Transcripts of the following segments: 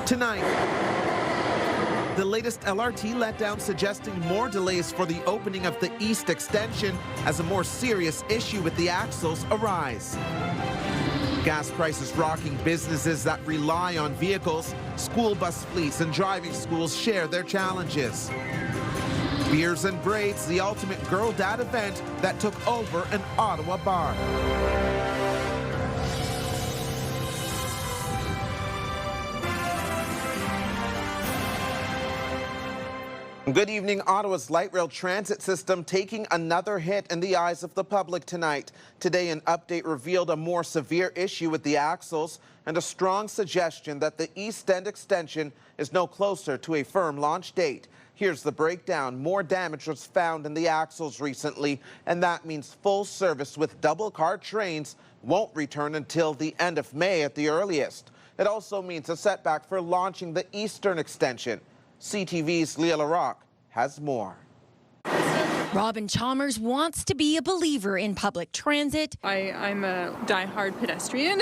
Tonight, the latest LRT letdown suggesting more delays for the opening of the East Extension as a more serious issue with the axles arise. Gas prices rocking businesses that rely on vehicles. School bus fleets and driving schools share their challenges. Beers and Braids, the ultimate girl dad event that took over an Ottawa bar. Good evening. Ottawa's light rail transit system taking another hit in the eyes of the public tonight. Today, an update revealed a more severe issue with the axles and a strong suggestion that the East End extension is no closer to a firm launch date. Here's the breakdown. More damage was found in the axles recently, and that means full service with double-car trains won't return until the end of May at the earliest. It also means a setback for launching the Eastern extension. CTV's Leah LaRocque has more. Robin Chalmers wants to be a believer in public transit. I'm a die-hard pedestrian,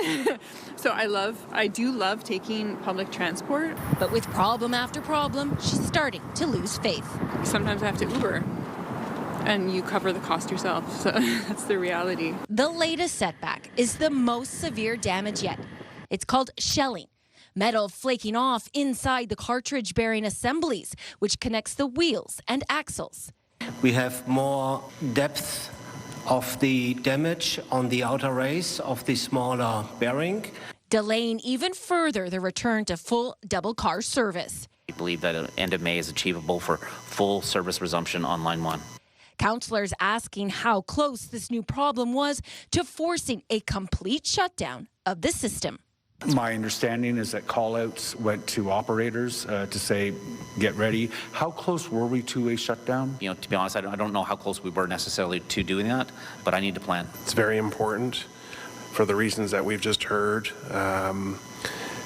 so I do love taking public transport. But with problem after problem, she's starting to lose faith. Sometimes I have to Uber, and you cover the cost yourself, so that's the reality. The latest setback is the most severe damage yet. It's called shelling. Metal flaking off inside the cartridge-bearing assemblies, which connects the wheels and axles. We have more depth of the damage on the outer race of the smaller bearing, delaying even further the return to full double-car service. We believe that the end of May is achievable for full service resumption on Line 1. Councillors asking how close this new problem was to forcing a complete shutdown of the system. My understanding is that call-outs went to operators to say, get ready. How close were we to a shutdown? You know, to be honest, I don't know how close we were necessarily to doing that, but I need to plan. It's very important for the reasons that we've just heard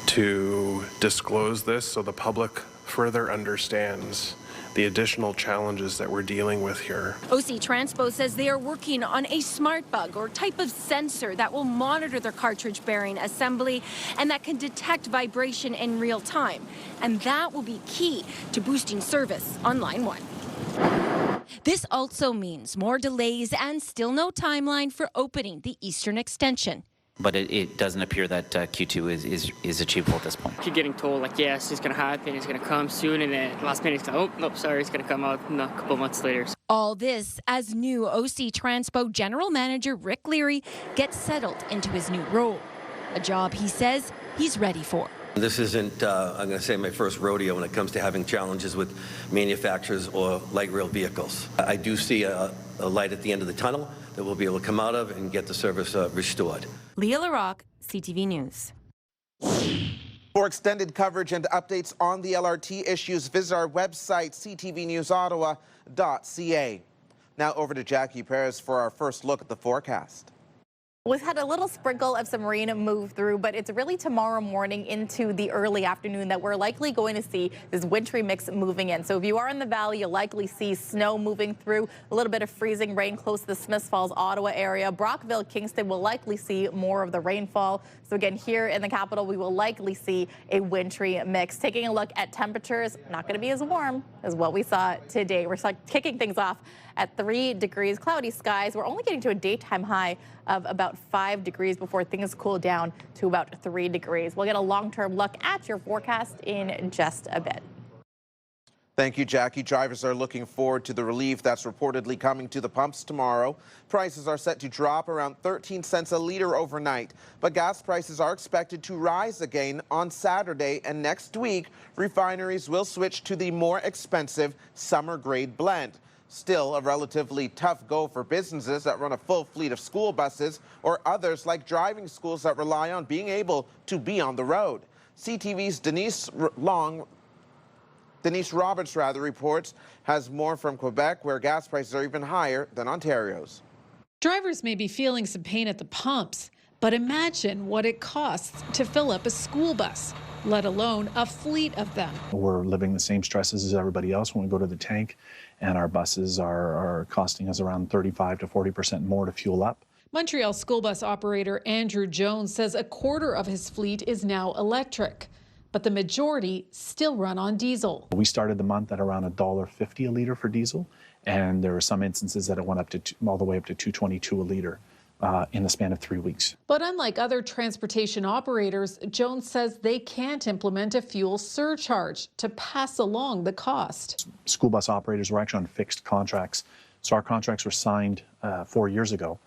to disclose this so the public further understands the additional challenges that we're dealing with here. OC Transpo says they are working on a smart bug or type of sensor that will monitor their cartridge-bearing assembly and that can detect vibration in real time. And that will be key to boosting service on Line 1. This also means more delays and still no timeline for opening the Eastern Extension. But it doesn't appear that Q2 is achievable at this point. Keep getting told, like, yes, it's going to happen, it's going to come soon, and then last minute, it's like, oh, nope, sorry, it's going to come out a couple months later. All this as new OC Transpo General Manager Rick Leary gets settled into his new role, a job he says he's ready for. This isn't, I'm going to say, my first rodeo when it comes to having challenges with manufacturers or light rail vehicles. I do see a light at the end of the tunnel that we'll be able to come out of and get the service restored. Leah LaRocque, CTV News. For extended coverage and updates on the LRT issues, visit our website, ctvnewsottawa.ca. Now over to Jackie Perez for our first look at the forecast. We've had a little sprinkle of some rain move through, but it's really tomorrow morning into the early afternoon that we're likely going to see this wintry mix moving in. So if you are in the valley, you'll likely see snow moving through, a little bit of freezing rain close to the Smiths Falls, Ottawa area. Brockville, Kingston will likely see more of the rainfall. So again, here in the capital, we will likely see a wintry mix. Taking a look at temperatures, not going to be as warm as what we saw today. We're kicking things off at 3 degrees, cloudy skies. We're only getting to a daytime high of about 5 degrees before things cool down to about 3 degrees. We'll get a long-term look at your forecast in just a bit. Thank you, Jackie. Drivers are looking forward to the relief that's reportedly coming to the pumps tomorrow. Prices are set to drop around 13 cents a litre overnight, but gas prices are expected to rise again on Saturday, and next week, refineries will switch to the more expensive summer-grade blend. Still a relatively tough go for businesses that run a full fleet of school buses or others like driving schools that rely on being able to be on the road. CTV's Denise Roberts reports, has more from Quebec, where gas prices are even higher than Ontario's. Drivers may be feeling some pain at the pumps, but imagine what it costs to fill up a school bus, let alone a fleet of them. We're living the same stresses as everybody else when we go to the tank, and our buses are costing us around 35 to 40% more to fuel up. Montreal school bus operator Andrew Jones says a quarter of his fleet is now electric. but the majority still run on diesel. We started the month at around $1.50 a liter for diesel, and there were some instances that it went up to all the way up to $2.22 a liter in the span of 3 weeks. But unlike other transportation operators, Jones says they can't implement a fuel surcharge to pass along the cost. School bus operators were actually on fixed contracts, so our contracts were signed 4 years ago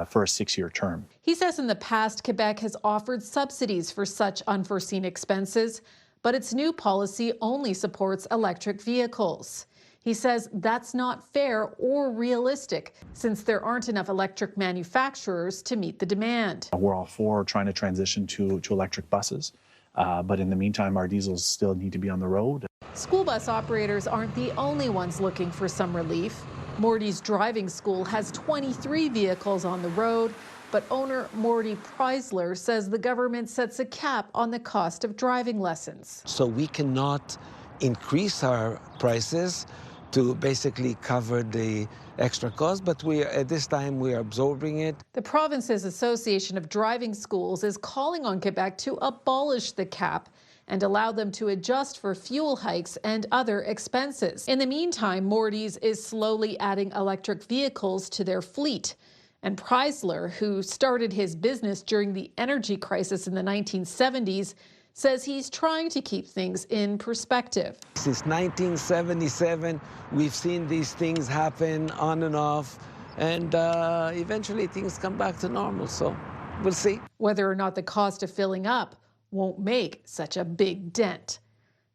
for a 6-year term. He says in the past, Quebec has offered subsidies for such unforeseen expenses, but its new policy only supports electric vehicles. He says that's not fair or realistic, since there aren't enough electric manufacturers to meet the demand. We're all for trying to transition to electric buses, but in the meantime, our diesels still need to be on the road. School bus operators aren't the only ones looking for some relief. Morty's driving school has 23 vehicles on the road, but owner Morty Preisler says the government sets a cap on the cost of driving lessons. So we cannot increase our prices to basically cover the extra cost, but at this time we are absorbing it. The province's Association of Driving Schools is calling on Quebec to abolish the cap and allow them to adjust for fuel hikes and other expenses. In the meantime, Morty's is slowly adding electric vehicles to their fleet. And Preisler, who started his business during the energy crisis in the 1970s, says he's trying to keep things in perspective. Since 1977, we've seen these things happen on and off, and eventually things come back to normal, so we'll see. Whether or not the cost of filling up won't make such a big dent.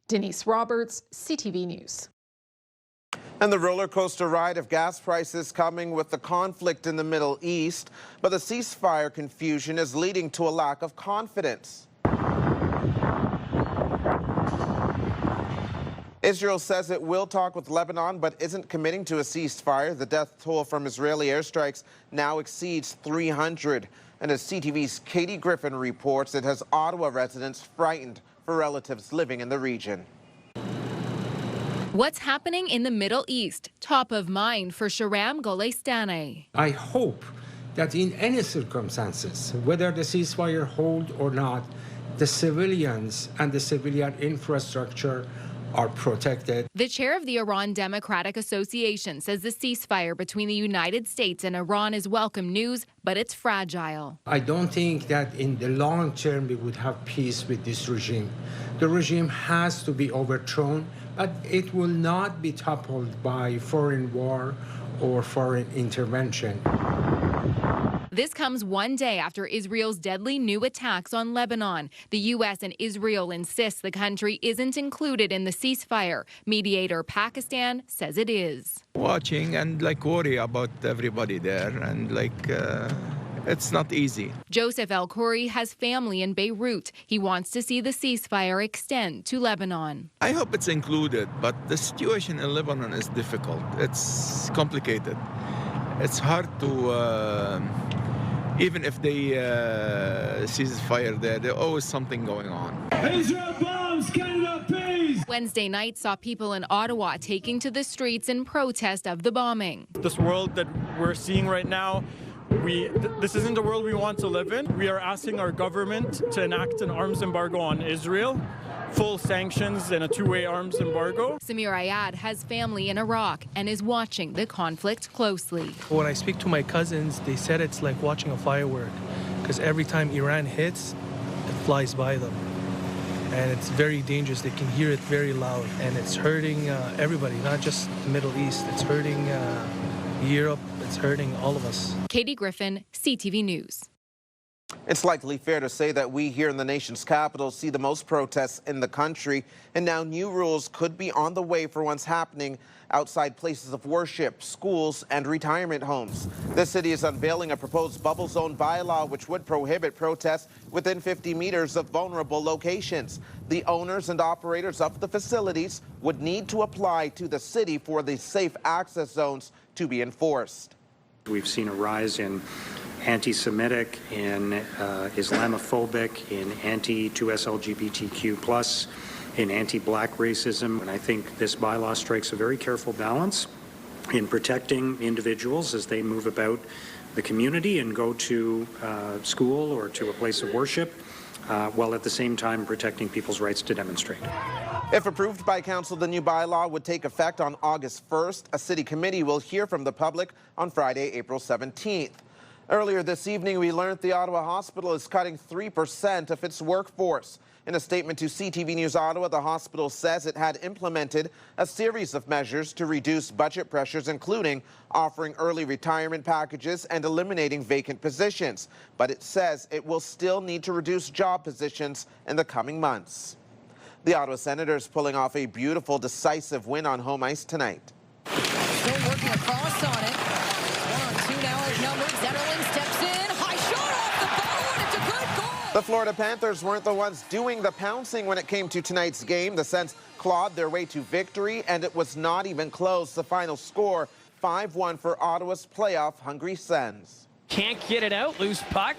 Denise Roberts, CTV News. And the roller coaster ride of gas prices coming with the conflict in the Middle East, but the ceasefire confusion is leading to a lack of confidence. Israel says it will talk with Lebanon, but isn't committing to a ceasefire. The death toll from Israeli airstrikes now exceeds 300. And as CTV's Katie Griffin reports, it has Ottawa residents frightened for relatives living in the region. What's happening in the Middle East? Top of mind for Sharam Golestani. I hope that in any circumstances, whether the ceasefire hold or not, the civilians and the civilian infrastructure are protected. The chair of the Iran Democratic Association says the ceasefire between the United States and Iran is welcome news, but it's fragile. I don't think that in the long term we would have peace with this regime. The regime has to be overthrown, but it will not be toppled by foreign war or foreign intervention. This comes one day after Israel's deadly new attacks on Lebanon. The U.S. and Israel insist the country isn't included in the ceasefire. Mediator Pakistan says it is. Watching and worry about everybody there, and it's not easy. Joseph El-Khoury has family in Beirut. He wants to see the ceasefire extend to Lebanon. I hope it's included, but the situation in Lebanon is difficult. It's complicated. It's hard to, even if they cease fire there's always something going on. Israel bombs, Canada peace! Wednesday night saw people in Ottawa taking to the streets in protest of the bombing. This world that we're seeing right now, this isn't the world we want to live in. We are asking our government to enact an arms embargo on Israel, full sanctions and a two-way arms embargo. Samir Ayad has family in Iraq and is watching the conflict closely. When I speak to my cousins, they said it's like watching a firework, because every time Iran hits, it flies by them. And it's very dangerous. They can hear it very loud, and it's hurting everybody, not just the Middle East. It's hurting Europe. It's hurting all of us. Katie Griffin, CTV News. It's likely fair to say that we here in the nation's capital see the most protests in the country, and now new rules could be on the way for what's happening outside places of worship, schools, and retirement homes. The city is unveiling a proposed bubble zone bylaw which would prohibit protests within 50 meters of vulnerable locations. The owners and operators of the facilities would need to apply to the city for the safe access zones to be enforced. We've seen a rise in anti-Semitic, in Islamophobic, in anti-2S LGBTQ+, in anti-black racism. And I think this bylaw strikes a very careful balance in protecting individuals as they move about the community and go to school or to a place of worship, while at the same time protecting people's rights to demonstrate. If approved by council, the new bylaw would take effect on August 1st. A city committee will hear from the public on Friday, April 17th. Earlier this evening, we learned the Ottawa Hospital is cutting 3% of its workforce. In a statement to CTV News Ottawa, the hospital says it had implemented a series of measures to reduce budget pressures, including offering early retirement packages and eliminating vacant positions. But it says it will still need to reduce job positions in the coming months. The Ottawa Senators pulling off a beautiful, decisive win on home ice tonight. Still working across on it. 1-on-2 now outnumbered. Zetterlund steps in. High shot off the bow, and it's a good goal. The Florida Panthers weren't the ones doing the pouncing when it came to tonight's game. The Sens clawed their way to victory, and it was not even close. The final score, 5-1 for Ottawa's playoff-hungry Sens. Can't get it out. Loose puck.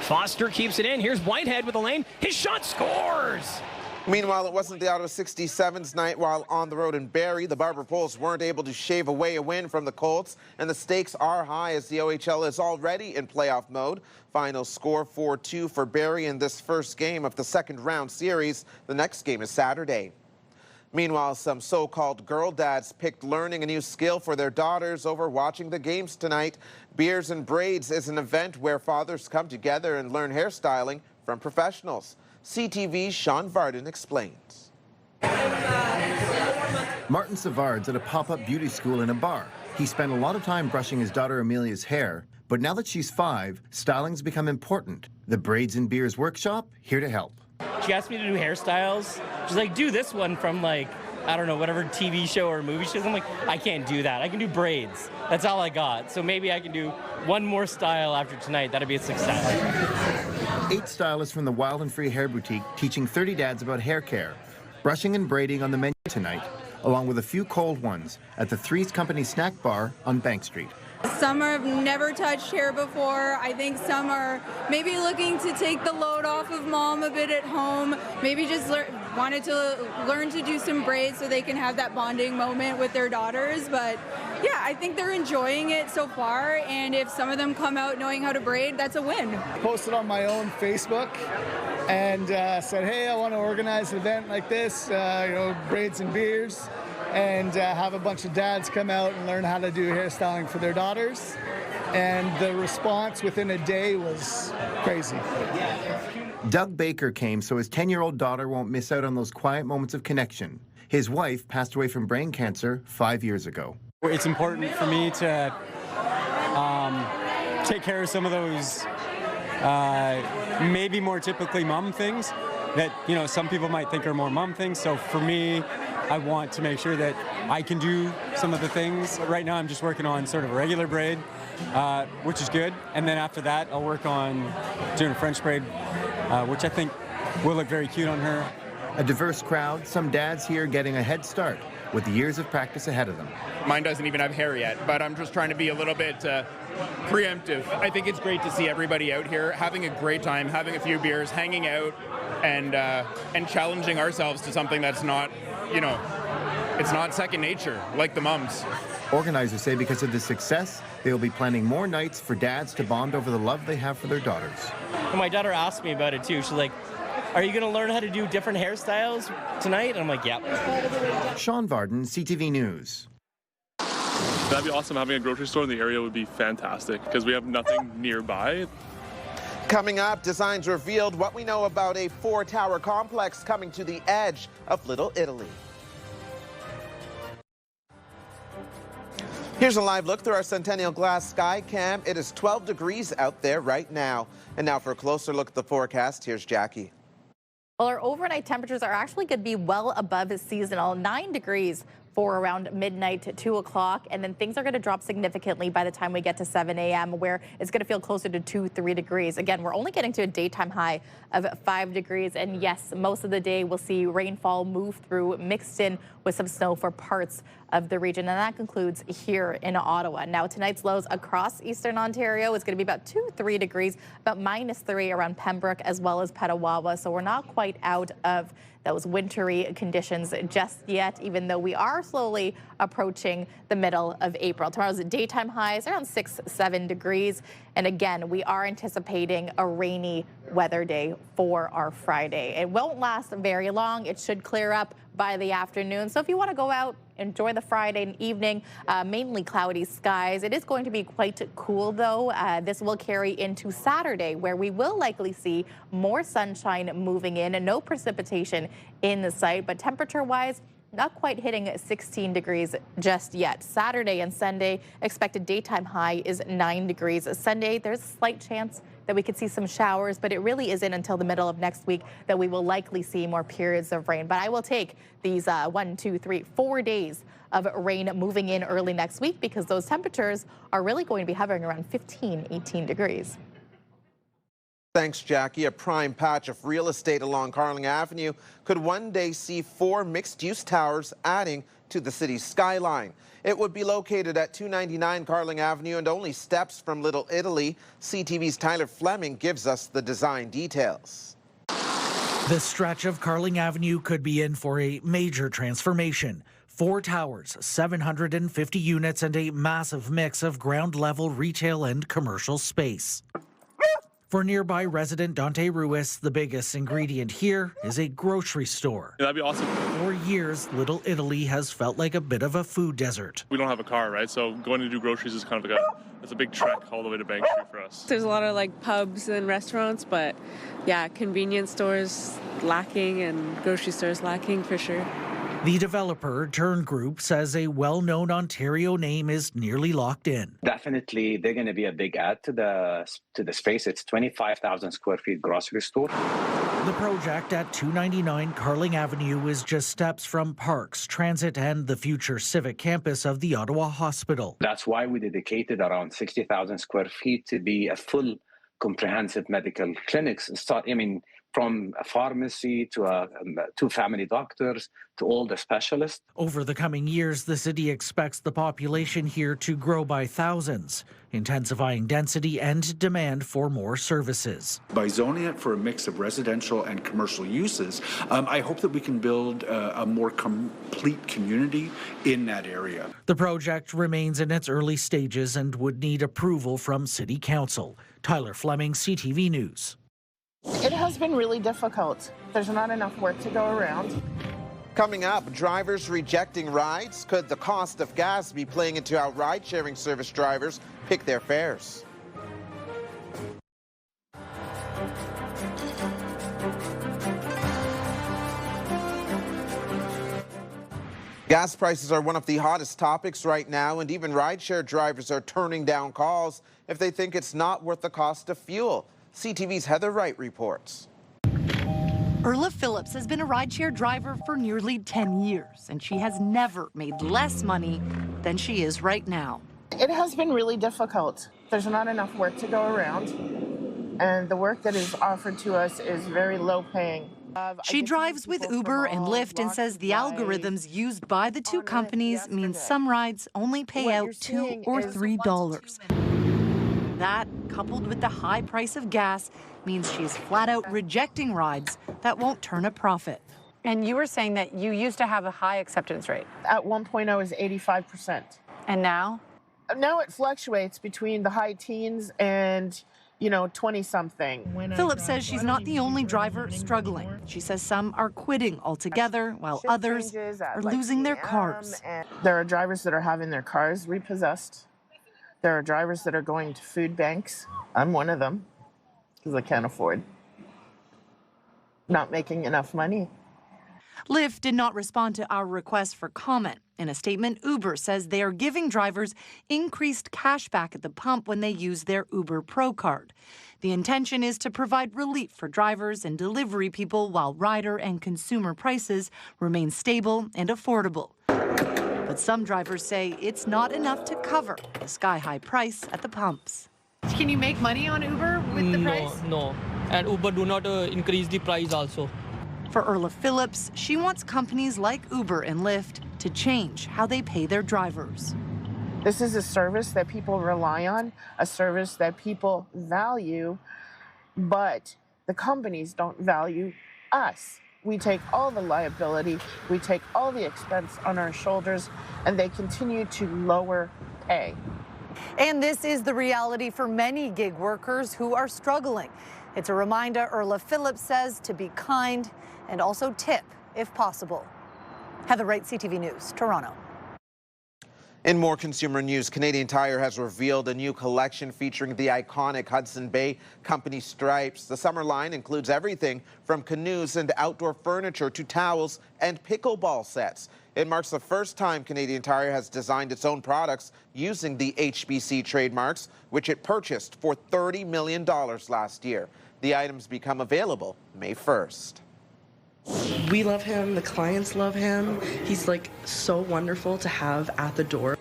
Foster keeps it in. Here's Whitehead with a lane. His shot scores! Meanwhile, it wasn't the Ottawa 67's night while on the road in Barrie. The Barber Poles weren't able to shave away a win from the Colts, and the stakes are high as the OHL is already in playoff mode. Final score 4-2 for Barrie in this first game of the second-round series. The next game is Saturday. Meanwhile, some so-called girl dads picked learning a new skill for their daughters over watching the games tonight. Beers and Braids is an event where fathers come together and learn hairstyling from professionals. CTV's Sean Varden explains. Martin Savard's at a pop-up beauty school in a bar. He spent a lot of time brushing his daughter Amelia's hair, but now that she's 5, styling's become important. The Braids and Beers workshop, here to help. She asked me to do hairstyles. She's like, do this one from like, I don't know, whatever TV show or movie shows. I'm like, I can't do that. I can do braids. That's all I got. So maybe I can do one more style after tonight. That'd be a success. 8 stylists from the Wild and Free Hair Boutique teaching 30 dads about hair care. Brushing and braiding on the menu tonight, along with a few cold ones at the Three's Company Snack Bar on Bank Street. Some have never touched hair before. I think some are maybe looking to take the load off of mom a bit at home. Maybe just wanted to learn to do some braids so they can have that bonding moment with their daughters. But yeah, I think they're enjoying it so far. And if some of them come out knowing how to braid, that's a win. Posted on my own Facebook and said, hey, I want to organize an event like this, Braids and Beers, and have a bunch of dads come out and learn how to do hairstyling for their daughters. And the response within a day was crazy. Doug Baker came so his 10-year-old daughter won't miss out on those quiet moments of connection. His wife passed away from brain cancer 5 years ago. It's important for me to take care of some of those maybe more typically mom things that, some people might think are more mom things. So for me, I want to make sure that I can do some of the things. Right now I'm just working on sort of a regular braid, which is good. And then after that, I'll work on doing a French braid, which I think will look very cute on her. A diverse crowd, some dads here getting a head start with the years of practice ahead of them. Mine doesn't even have hair yet, but I'm just trying to be a little bit preemptive. I think it's great to see everybody out here having a great time, having a few beers, hanging out, and challenging ourselves to something that's not, it's not second nature, like the mums. Organizers say because of this success, they will be planning more nights for dads to bond over the love they have for their daughters. And my daughter asked me about it too. She's like, are you going to learn how to do different hairstyles tonight? And I'm like, yep. Sean Varden, CTV News. That'd be awesome. Having a grocery store in the area would be fantastic because we have nothing nearby. Coming up, designs revealed what we know about a 4-tower complex coming to the edge of Little Italy. Here's a live look through our Centennial Glass Sky Cam. It is 12 degrees out there right now. And now for a closer look at the forecast, here's Jackie. Well, our overnight temperatures are actually going to be well above seasonal, 9 degrees for around midnight to 2 o'clock, and then things are going to drop significantly by the time we get to 7 a.m. where it's going to feel closer to 2-3 degrees. Again, we're only getting to a daytime high of 5 degrees, and yes, most of the day we'll see rainfall move through mixed in with some snow for parts of the region, and that concludes here in Ottawa. Now, tonight's lows across eastern Ontario is going to be about 2-3 degrees, about -3 around Pembroke as well as Petawawa, so we're not quite out of those wintry conditions just yet, even though we are are slowly approaching the middle of April. Tomorrow's daytime highs around 6-7 degrees. And again, we are anticipating a rainy weather day for our Friday. It won't last very long. It should clear up by the afternoon. So if you want to go out, enjoy the Friday evening, mainly cloudy skies. It is going to be quite cool, though. This will carry into Saturday, where we will likely see more sunshine moving in and no precipitation in the sight. But temperature-wise, not quite hitting 16 degrees just yet. Saturday and Sunday, expected daytime high is 9 degrees. Sunday, there's a slight chance that we could see some showers, but it really isn't until the middle of next week that we will likely see more periods of rain. But I will take these 1, 2, 3, 4 days of rain moving in early next week, because those temperatures are really going to be hovering around 15, 18 degrees. Thanks, Jackie. A prime patch of real estate along Carling Avenue could one day see 4 mixed-use towers adding to the city's skyline. It would be located at 299 Carling Avenue and only steps from Little Italy. CTV's Tyler Fleming gives us the design details. The stretch of Carling Avenue could be in for a major transformation. 4 towers, 750 units, and a massive mix of ground-level retail and commercial space. For nearby resident Dante Ruiz, the biggest ingredient here is a grocery store. That'd be awesome. For years, Little Italy has felt like a bit of a food desert. We don't have a car, right? So going to do groceries is kind of it's a big trek all the way to Bank Street for us. There's a lot of like pubs and restaurants, but yeah, convenience stores lacking and grocery stores lacking for sure. The developer, Turn Group, says a well-known Ontario name is nearly locked in. Definitely, they're going to be a big add to the space. It's 25,000 square feet grocery store. The project at 299 Carling Avenue is just steps from parks, transit, and the future civic campus of the Ottawa Hospital. That's why we dedicated around 60,000 square feet to be a full comprehensive medical clinics. From a pharmacy to 2 family doctors to all the specialists. Over the coming years, the city expects the population here to grow by thousands, intensifying density and demand for more services. By zoning it for a mix of residential and commercial uses, I hope that we can build a more complete community in that area. The project remains in its early stages and would need approval from City Council. Tyler Fleming, CTV News. It has been really difficult. There's not enough work to go around. Coming up, drivers rejecting rides. Could the cost of gas be playing into how ride-sharing service drivers pick their fares? Gas prices are one of the hottest topics right now, and even rideshare drivers are turning down calls if they think it's not worth the cost of fuel. CTV's Heather Wright reports. Erla Phillips has been a rideshare driver for nearly 10 years, and she has never made less money than she is right now. It has been really difficult. There's not enough work to go around, and the work that is offered to us is very low paying. She drives with Uber and Lyft and says the algorithms used by the two companies mean some rides only pay out $2 or $3. That, coupled with the high price of gas, means she's flat out rejecting rides that won't turn a profit. And you were saying that you used to have a high acceptance rate. At one point, I was 85%. And now? Now it fluctuates between the high teens and, 20-something. Phillips says she's not the only driver struggling. She says some are quitting altogether, while others are losing their cars. There are drivers that are having their cars repossessed. There are drivers that are going to food banks. I'm one of them, because I can't afford. Not making enough money. Lyft did not respond to our request for comment. In a statement, Uber says they are giving drivers increased cash back at the pump when they use their Uber Pro card. The intention is to provide relief for drivers and delivery people while rider and consumer prices remain stable and affordable. But some drivers say it's not enough to cover the sky-high price at the pumps. Can you make money on Uber with the price? No. And Uber do not increase the price also. For Erla Phillips, she wants companies like Uber and Lyft to change how they pay their drivers. This is a service that people rely on, a service that people value, but the companies don't value us. We take all the liability, we take all the expense on our shoulders, and they continue to lower pay. And this is the reality for many gig workers who are struggling. It's a reminder, Erla Phillips says, to be kind and also tip if possible. Heather Wright, CTV News, Toronto. In more consumer news, Canadian Tire has revealed a new collection featuring the iconic Hudson Bay Company stripes. The summer line includes everything from canoes and outdoor furniture to towels and pickleball sets. It marks the first time Canadian Tire has designed its own products using the HBC trademarks, which it purchased for $30 million last year. The items become available May 1st. We love him, the clients love him. He's like so wonderful to have at the door.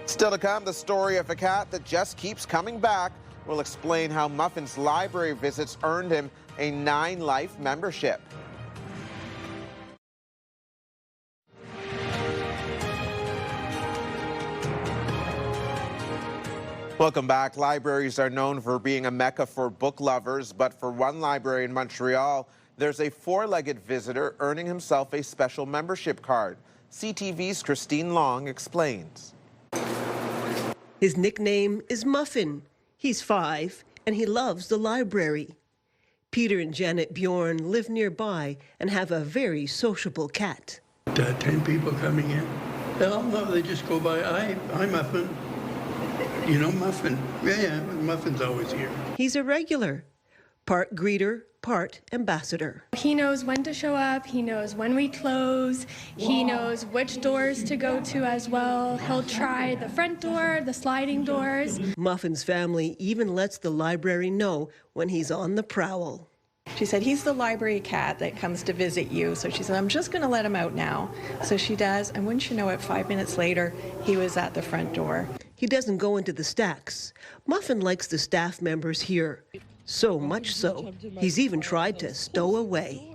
Still to come, the story of a cat that just keeps coming back. We'll explain how Muffin's library visits earned him a 9-life membership. Welcome back. Libraries are known for being a mecca for book lovers, but for one library in Montreal, there's a 4-legged visitor earning himself a special membership card. CTV's Christine Long explains. His nickname is Muffin. He's 5 and he loves the library. Peter and Janet Bjorn live nearby and have a very sociable cat. 10 people coming in. Hell no, they just go by, hi Muffin. You know Muffin? Yeah, Muffin's always here. He's a regular, part greeter, part ambassador. He knows when to show up, he knows when we close, he knows which doors to go to as well. He'll try the front door, the sliding doors. Muffin's family even lets the library know when he's on the prowl. She said, he's the library cat that comes to visit you. So she said, I'm just going to let him out now. So she does, and wouldn't you know it, 5 minutes later, he was at the front door. He doesn't go into the stacks. Muffin likes the staff members here. So much so, he's even tried to stow away.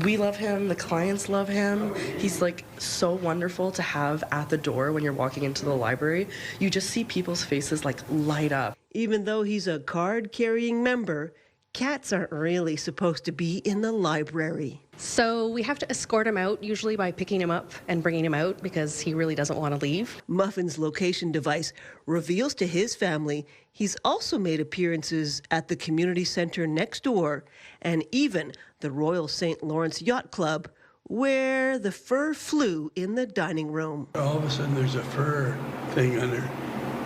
We love him, the clients love him. He's like so wonderful to have at the door when you're walking into the library. You just see people's faces like light up. Even though he's a card-carrying member, cats aren't really supposed to be in the library. So we have to escort him out, usually by picking him up and bringing him out because he really doesn't want to leave. Muffin's location device reveals to his family he's also made appearances at the community center next door and even the Royal St. Lawrence Yacht Club, where the fur flew in the dining room. All of a sudden there's a fur thing on her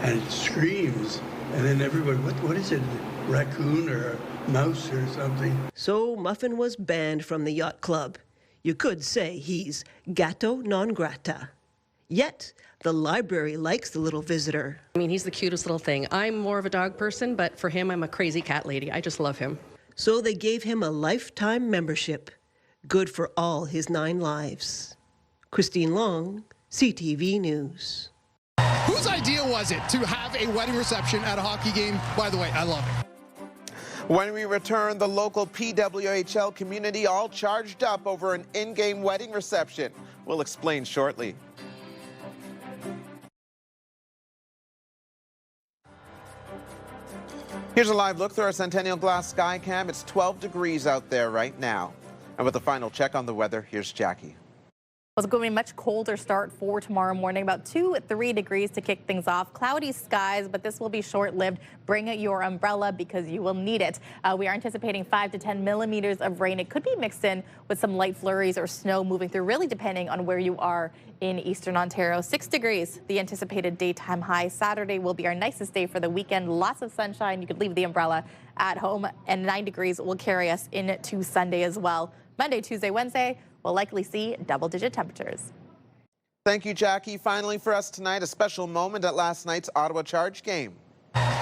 and it screams. And then everybody, what is it, a raccoon or a mouse or something? So Muffin was banned from the yacht club. You could say he's gatto non grata. Yet, the library likes the little visitor. I mean, he's the cutest little thing. I'm more of a dog person, but for him, I'm a crazy cat lady. I just love him. So they gave him a lifetime membership. Good for all his 9 lives. Christine Long, CTV News. Whose idea was it to have a wedding reception at a hockey game? By the way, I love it. When we return, the local PWHL community all charged up over an in-game wedding reception. We'll explain shortly. Here's a live look through our Centennial Glass Sky Cam. It's 12 degrees out there right now. And with a final check on the weather, here's Jackie. It's going to be a much colder start for tomorrow morning, about 2-3 degrees to kick things off. Cloudy skies, but this will be short-lived. Bring your umbrella because you will need it. We are anticipating 5 to 10 millimeters of rain. It could be mixed in with some light flurries or snow moving through, really depending on where you are in eastern Ontario. 6 degrees, the anticipated daytime high. Saturday will be our nicest day for the weekend. Lots of sunshine. You could leave the umbrella at home, and 9 degrees will carry us into Sunday as well. Monday, Tuesday, Wednesday, we'll likely see double-digit temperatures. Thank you, Jackie. Finally for us tonight, a special moment at last night's Ottawa Charge game.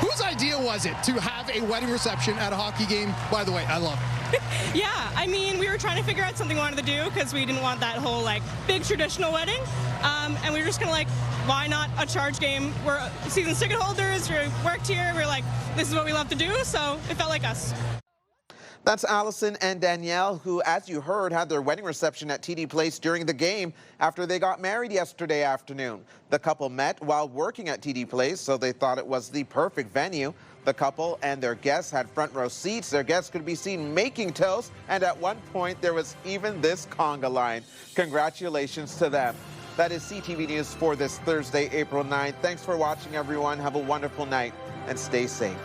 Whose idea was it to have a wedding reception at a hockey game? By the way, I love it. Yeah, I mean, we were trying to figure out something we wanted to do because we didn't want that whole, big traditional wedding. And we were just going to, why not a Charge game? We're season ticket holders, we worked here, we're like, this is what we love to do, so it felt like us. That's Allison and Danielle, who, as you heard, had their wedding reception at TD Place during the game after they got married yesterday afternoon. The couple met while working at TD Place, so they thought it was the perfect venue. The couple and their guests had front row seats. Their guests could be seen making toast, and at one point there was even this conga line. Congratulations to them. That is CTV News for this Thursday, April 9th. Thanks for watching, everyone. Have a wonderful night and stay safe.